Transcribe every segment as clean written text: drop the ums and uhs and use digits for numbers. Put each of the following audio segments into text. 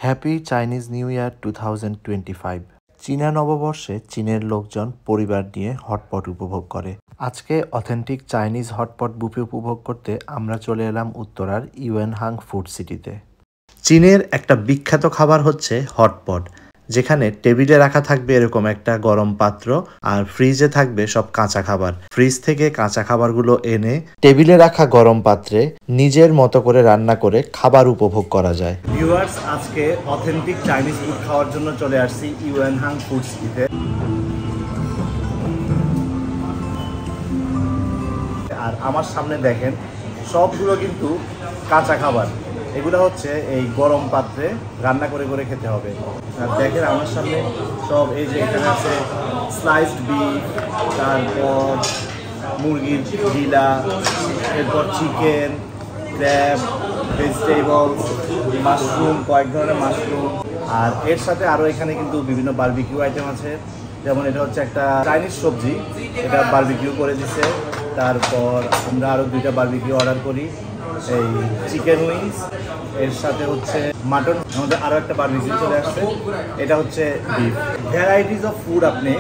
Happy Chinese new year 2025। চীনা নববর্ষে চীনের লোকজন পরিবার নিয়ে হটপট উপভোগ করে। আজকে অথেন্টিক চাইনিজ হটপট বুফে উপভোগ করতে আমরা চলে এলাম উত্তরার ইউয়েনহাং ফুড সিটিতে। চীনের একটা বিখ্যাত খাবার হচ্ছে হটপট, যেখানে টেবিলে রাখা থাকবে এরকম একটা গরম পাত্র আর ফ্রিজে থাকবে সব কাঁচা খাবার। ফ্রিজ থেকে কাঁচা খাবারগুলো এনে টেবিলে রাখা গরম পাত্রে নিজের মতো করে রান্না করে খাবার উপভোগ করা যায়। ভিউয়ার্স, আজকে অথেন্টিক চাইনিজ ফুড খাওয়ার জন্য চলে আসছি ইউয়েনহাং ফুড সিটিতে। আর আমার সামনে দেখেন সবগুলো কিন্তু কাঁচা খাবার। এগুলো হচ্ছে এই গরম পাত্রে রান্না করে করে খেতে হবে। আর দেখেন আমার সামনে সব এই যে এখানে আছে স্লাইসড বিফ, তারপর মুরগির গিলা, এরপর চিকেন, ক্র্যাব, ভেজিটেবলস, মাশরুম, কয়েক ধরনের মাশরুম। আর এর সাথে আরও এখানে কিন্তু বিভিন্ন বারবিকিউ আইটেম আছে। যেমন এটা হচ্ছে একটা চাইনিজ সবজি, এটা বারবিকিউ করে দিছে। তারপর আমরা আরও 2টা বারবিকিউ অর্ডার করি, এই চিকেন উইংস, এর সাথে হচ্ছে মাটন। আমাদের আরও একটা বারবিকিউ চলে আসছে, এটা হচ্ছে বিফ। ভ্যারাইটিস অফ ফুড আপনি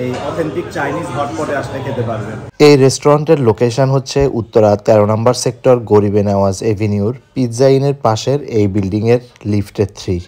এই অথেন্টিক চাইনিজ হটপটে আসলে খেতে পারবেন। এই রেস্টুরেন্টের লোকেশন হচ্ছে উত্তরা 13 নম্বর সেক্টর গরিবে নওয়াজ এভিনিউর পিৎজা ইনের পাশের এই বিল্ডিংয়ের লিফটে 3।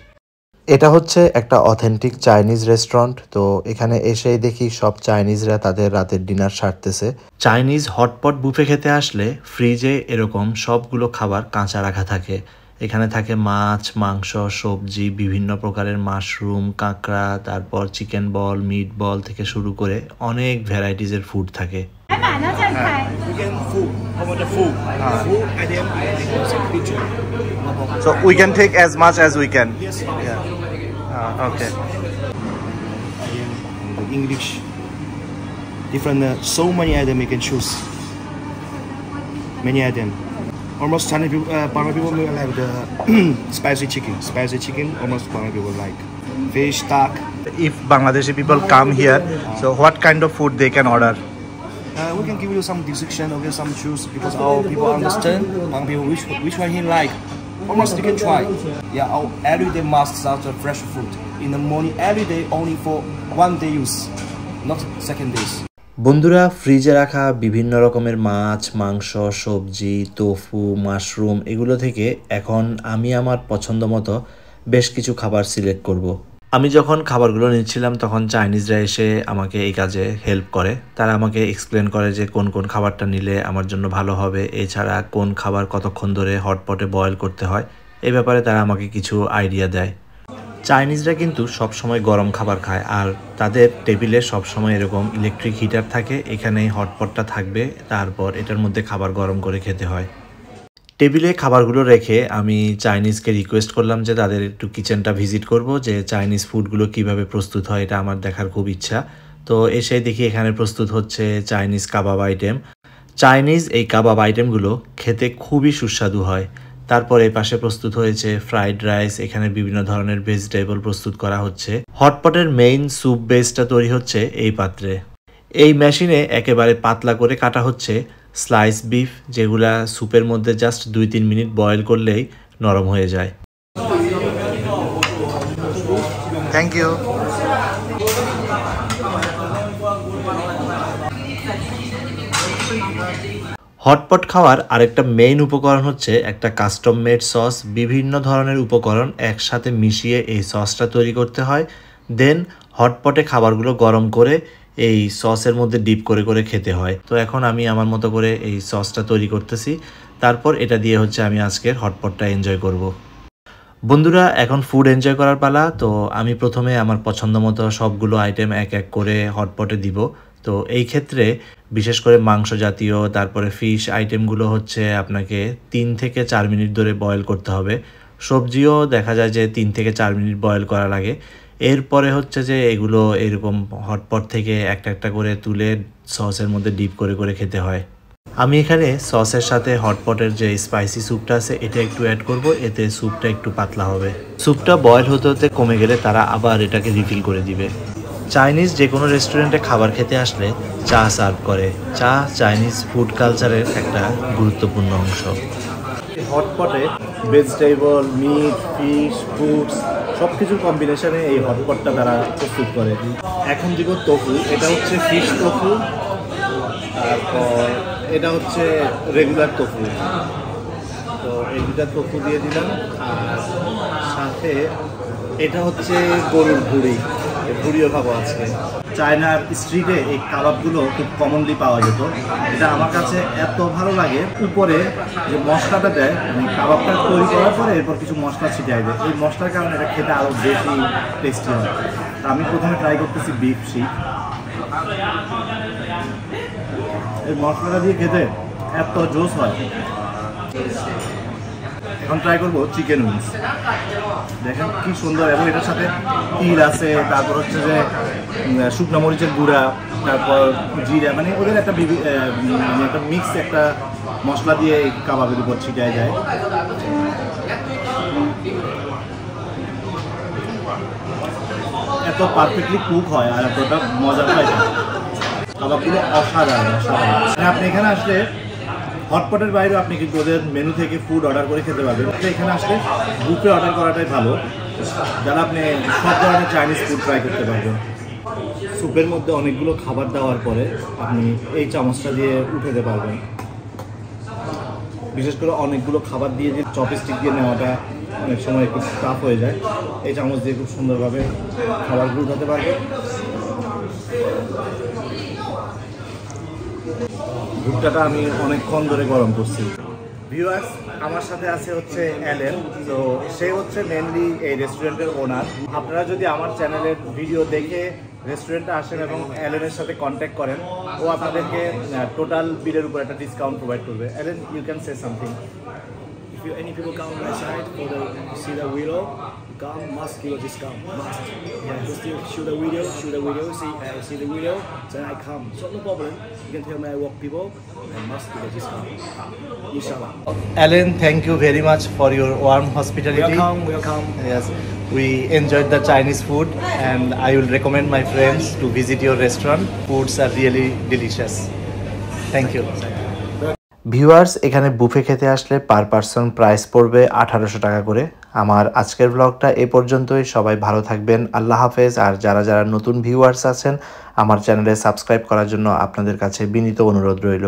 এটা হচ্ছে একটা অথেন্টিক চাইনিজ রেস্টুরেন্ট। তো এখানে এসেই দেখি সব চাইনিজরা তাদের রাতের ডিনার সারতেছে। চাইনিজ হটপট বুফে খেতে আসলে ফ্রিজে এরকম সবগুলো খাবার কাঁচা রাখা থাকে। এখানে থাকে মাছ, মাংস, সবজি, বিভিন্ন প্রকারের মাশরুম, কাঁকড়া, তারপর চিকেন বল, মিট বল থেকে শুরু করে অনেক ভ্যারাইটিজের ফুড থাকে। So we can take as much as we can. Yes. Yeah. Okay. English. Different. So many items you can choose. Many items. Almost Chinese people, Bangladeshi people like the spicy chicken. Spicy chicken. Almost Bangladeshi people like fish, duck. If Bangladeshi people come here, so what kind of food they can order? We can give you some decision, okay, some choose because our people understand. Bangladeshi people which one he like. Almost you can try. Yeah, our everyday must start the fresh food in the morning every day only for 1 day use, not second days. বন্ধুরা, ফ্রিজে রাখা বিভিন্ন রকমের মাছ, মাংস, সবজি, তোফু, mushroom এগুলো থেকে এখন আমি আমার পছন্দ মতো বেশ কিছু খাবার সিলেক্ট করব। আমি যখন খাবারগুলো নিচ্ছিলাম তখন চাইনিজরা এসে আমাকে এই কাজে হেল্প করে। তারা আমাকে এক্সপ্লেন করে যে কোন কোন খাবারটা নিলে আমার জন্য ভালো হবে, এছাড়া কোন খাবার কতক্ষণ ধরে হটপটে বয়েল করতে হয়, এই ব্যাপারে তারা আমাকে কিছু আইডিয়া দেয়। চাইনিজরা কিন্তু সবসময় গরম খাবার খায় আর তাদের টেবিলে সবসময় এরকম ইলেকট্রিক হিটার থাকে। এখানে হটপটটা থাকবে, তারপর এটার মধ্যে খাবার গরম করে খেতে হয়। টেবিলে খাবারগুলো রেখে আমি চাইনিজকে রিকোয়েস্ট করলাম যে তাদের একটু কিচেনটা ভিজিট করব, যে চাইনিজ ফুডগুলো কিভাবে প্রস্তুত হয় এটা আমার দেখার খুব ইচ্ছা। তো এসে দেখি এখানে প্রস্তুত হচ্ছে চাইনিজ কাবাব আইটেম। চাইনিজ এই কাবাব আইটেমগুলো খেতে খুবই সুস্বাদু হয়। তারপর এই পাশে প্রস্তুত হয়েছে ফ্রাইড রাইস। এখানে বিভিন্ন ধরনের ভেজিটেবল প্রস্তুত করা হচ্ছে। হটপটের মেইন স্যুপ বেসটা তৈরি হচ্ছে এই পাত্রে। এই মেশিনে একেবারে পাতলা করে কাটা হচ্ছে স্লাইস বিফ, যেগুলা স্যুপের মধ্যে জাস্ট 2-3 মিনিট বয়েল করলেই নরম হয়ে যায়। Thank you. হটপট খাওয়ার আরেকটা মেইন উপকরণ হচ্ছে একটা কাস্টম মেড সস। বিভিন্ন ধরনের উপকরণ একসাথে মিশিয়ে এই সসটা তৈরি করতে হয়। দেন হটপটে খাবারগুলো গরম করে এই সসের মধ্যে ডিপ করে করে খেতে হয়। তো এখন আমি আমার মতো করে এই সসটা তৈরি করতেছি। তারপর এটা দিয়ে হচ্ছে আমি আজকের হটপটটা এনজয় করব। বন্ধুরা, এখন ফুড এনজয় করার পালা। তো আমি প্রথমে আমার পছন্দ মতো সবগুলো আইটেম এক এক করে হটপটে দিব। তো এই ক্ষেত্রে বিশেষ করে মাংস জাতীয়, তারপরে ফিশ আইটেমগুলো হচ্ছে আপনাকে 3 থেকে 4 মিনিট ধরে বয়েল করতে হবে। সবজিও দেখা যায় যে 3 থেকে 4 মিনিট বয়েল করা লাগে। এরপরে হচ্ছে যে এগুলো এরকম হটপট থেকে একটা একটা করে তুলে সসের মধ্যে ডিপ করে করে খেতে হয়। আমি এখানে সসের সাথে হটপটের যে স্পাইসি স্যুপটা আছে এটা একটু অ্যাড করব, এতে স্যুপটা একটু পাতলা হবে। স্যুপটা বয়েল হতে হতে কমে গেলে তারা আবার এটাকে রিফিল করে দিবে। চাইনিজ যে কোনো রেস্টুরেন্টে খাবার খেতে আসলে চা সার্ভ করে। চা চাইনিজ ফুড কালচারের একটা গুরুত্বপূর্ণ অংশ। হটপটে ভেজিটেবল, মিট, ফিশ, ফ্রুটস সব কিছুর কম্বিনেশনে এই হটপটটা তারা প্রস্তুত করে। এখন যেগুলো তোফু, এটা হচ্ছে ফিশ তোফু, তারপর এটা হচ্ছে রেগুলার তোফু। তো এই দুটা তোফু দিয়ে দিলাম, আর সাথে এটা হচ্ছে গরুর ভুড়িও খাবো আজকে। চায়নার স্ট্রিটে এই কাবাবগুলো খুব কমনলি পাওয়া যেত, এটা আমার কাছে এত ভালো লাগে। উপরে যে মশলাটা দেয়, মানে কাবাবটা তৈরি করার পরে এরপর কিছু মশলা ছিটিয়ে দেয়, এই মশলার কারণে এটা খেতে আরও বেশি টেস্টি হয়। তা আমি প্রথমে ট্রাই করতেছি বিফ শিক। এই মশলাটা দিয়ে খেতে এত জোস হয়। এখন ট্রাই করবো চিকেন উইংস। দেখেন কি সুন্দর, এবং এটার সাথে তিল আছে, তারপর হচ্ছে যে শুকনো মরিচের গুঁড়া, তারপর জিরা, মানে ওদের একটা একটা মিক্স একটা মশলা দিয়ে এই কাবাবের উপর ছিটায় যায়। এত পারফেক্টলি কুক হয় আর এতটা মজা পায় কাবাবগুলো, অসাধারণ। আপনি এখানে আসলে হটপটের বাইরেও আপনি কিন্তু ওদের মেনু থেকে ফুড অর্ডার করে খেতে পারবেন। এখানে আসলে বুফে অর্ডার করাটাই ভালো, যারা আপনি সব ধরনের চাইনিজ ফুড ট্রাই করতে পারবেন। স্যুপের মধ্যে অনেকগুলো খাবার দেওয়ার পরে আপনি এই চামচটা দিয়ে উঠাতে পারবেন। বিশেষ করে অনেকগুলো খাবার দিয়ে চপস্টিক দিয়ে নেওয়াটা অনেক সময় একটু টাফ হয়ে যায়। এই চামচ দিয়ে খুব সুন্দরভাবে খাবারগুলো উঠাতে পারবেন। ভুট্টাটা আমি অনেকক্ষণ ধরে গরম করছি। ভিউয়ার্স, আমার সাথে আছে হচ্ছে অ্যালেন। তো সে হচ্ছে মেনলি এই রেস্টুরেন্টের ওনার। আপনারা যদি আমার চ্যানেলের ভিডিও দেখে রেস্টুরেন্টে আসেন এবং অ্যালেনের সাথে কন্ট্যাক্ট করেন, ও আপনাদেরকে টোটাল বিলের উপর একটা ডিসকাউন্ট প্রোভাইড করবে। Allen, you can say something. If any people come on my side for the see the video, come must give a discount. Must. Yeah, just shoot the video, see the video, then I come. So no problem. You can tell my work people, I must give a discount. Inshallah. Alan, thank you very much for your warm hospitality. Welcome. Yes, we enjoyed the Chinese food, and I will recommend my friends to visit your restaurant. Foods are really delicious. Thank you. Viewers, এখানে buffet খেতে আসলে per person price পড়বে 1800 টাকা করে। আমার আজকের ব্লগটা এ পর্যন্তই। সবাই ভালো থাকবেন, আল্লাহ হাফেজ। আর যারা যারা নতুন ভিউয়ার্স আছেন, আমার চ্যানেলে সাবস্ক্রাইব করার জন্য আপনাদের কাছে বিনীত অনুরোধ রইল।